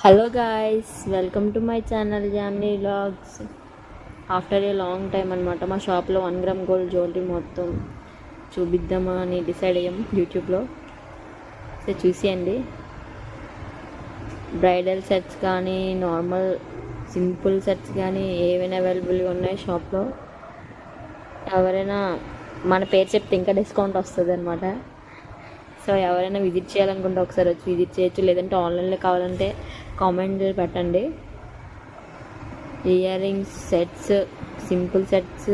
Hello guys, welcome to my channel Jamni vlogs. After a long time అనమాట మా షాప్లో 1 gram gold jewellery మొత్తం చూపిద్దామా అని డిసైడ్ అయ్యాం యూట్యూబ్లో. సో చూసేయండి. బ్రైడల్ సెట్స్ కానీ నార్మల్ సింపుల్ సెట్స్ కానీ ఏవైనా అవైలబుల్గా ఉన్నాయి షాప్లో. ఎవరైనా మన పేరు చెప్తే ఇంకా డిస్కౌంట్ వస్తుంది అనమాట. సో ఎవరైనా విజిట్ చేయాలనుకుంటే ఒకసారి వచ్చి విజిట్ చేయొచ్చు, లేదంటే ఆన్లైన్లో కావాలంటే కామెంట్ పెట్టండి. Ear rings sets, simple sets,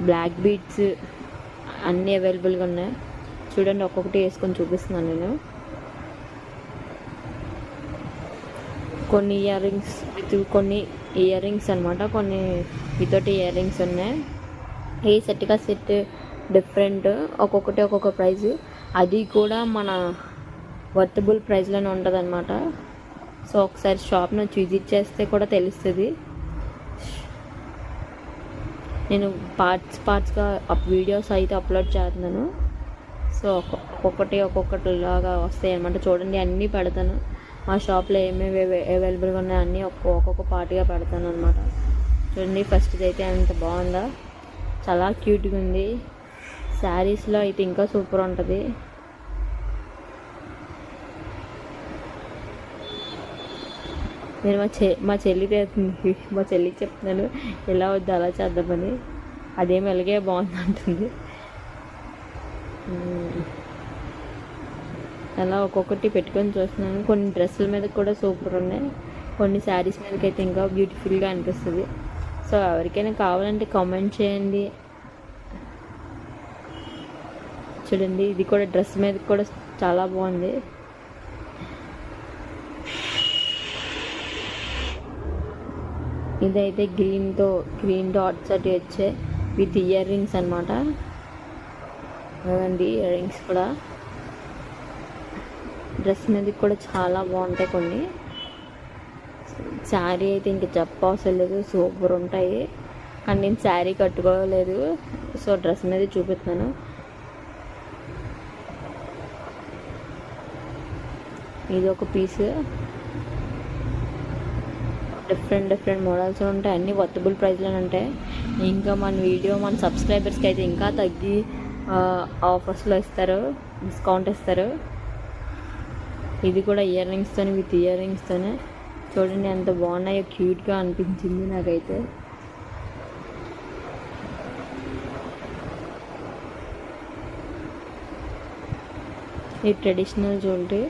black beads అన్నీ అవైలబుల్గా ఉన్నాయి. చూడండి, ఒక్కొక్కటి వేసుకొని చూపిస్తున్నాను నేను. కొన్ని ఇయర్ రింగ్స్ కొన్ని ఇయర్ రింగ్స్ అనమాట, కొన్ని వితౌట్ ఇయర్ రింగ్స్ ఉన్నాయి. ఏ సెట్గా సెట్ డిఫరెంట్, ఒక్కొక్కటి ఒక్కొక్క ప్రైజ్. అది కూడా మన వర్తబుల్ ప్రైస్లోనే ఉంటుంది అనమాట. సో ఒకసారి షాప్ని వచ్చి విజిట్ చేస్తే కూడా తెలుస్తుంది. నేను పార్ట్స్గా వీడియోస్ అయితే అప్లోడ్ చేస్తున్నాను. సో ఒక్కొక్కటి లాగా వస్తాయి అనమాట. చూడండి, అన్నీ పెడతాను. మా షాప్లో ఏమేమి అవైలబుల్గా ఉన్నాయో అన్నీ ఒక్కొక్క పార్ట్గా పెడతాను అనమాట. చూడండి, ఫస్ట్ అయితే ఎంత బాగుందా, చాలా క్యూట్గా ఉంది. శారీస్లో అయితే ఇంకా సూపర్ ఉంటుంది. నేను మా చెల్లికి చెప్తున్నాను ఎలా వద్దు అలా చేద్దామని. అదేమి ఎలాగే బాగుంది అంటుంది. అలా ఒక్కొక్కటి పెట్టుకొని చూస్తున్నాను. కొన్ని డ్రెస్సుల మీద కూడా సూపర్ ఉన్నాయి, కొన్ని శారీస్ మీదకి అయితే ఇంకా బ్యూటిఫుల్గా అనిపిస్తుంది. సో ఎవరికైనా కావాలంటే కామెంట్ చేయండి. చూడండి, ఇది కూడా డ్రెస్ మీద కూడా చాలా బాగుంది. ఇదైతే గ్రీన్ డాట్స్ అటు వచ్చే విత్ ఇయర్ రింగ్స్ అనమాట. అదండి ఇయర్ రింగ్స్ కూడా డ్రెస్ మీద కూడా చాలా బాగుంటాయి. కొన్ని శారీ అయితే ఇంక చెప్పవసరం లేదు, సూపర్ ఉంటాయి. కానీ నేను శారీ కట్టుకోలేదు, సో డ్రెస్ మీద చూపిస్తున్నాను. ఇది ఒక పీస్. డిఫరెంట్ మోడల్స్ ఉంటాయి, అన్నీ వర్తబుల్ ప్రైస్లోనే ఉంటాయి. ఇంకా మన సబ్స్క్రైబర్స్కి అయితే ఇంకా తగ్గి ఆఫర్స్లో ఇస్తారు, డిస్కౌంట్ ఇస్తారు. ఇది కూడా ఇయర్ రింగ్స్తోనే విత్ ఇయర్ రింగ్స్తోనే. చూడండి ఎంత బాగున్నాయో, క్యూట్గా అనిపించింది నాకైతే. ఈ ట్రెడిషనల్ జ్యువెలరీ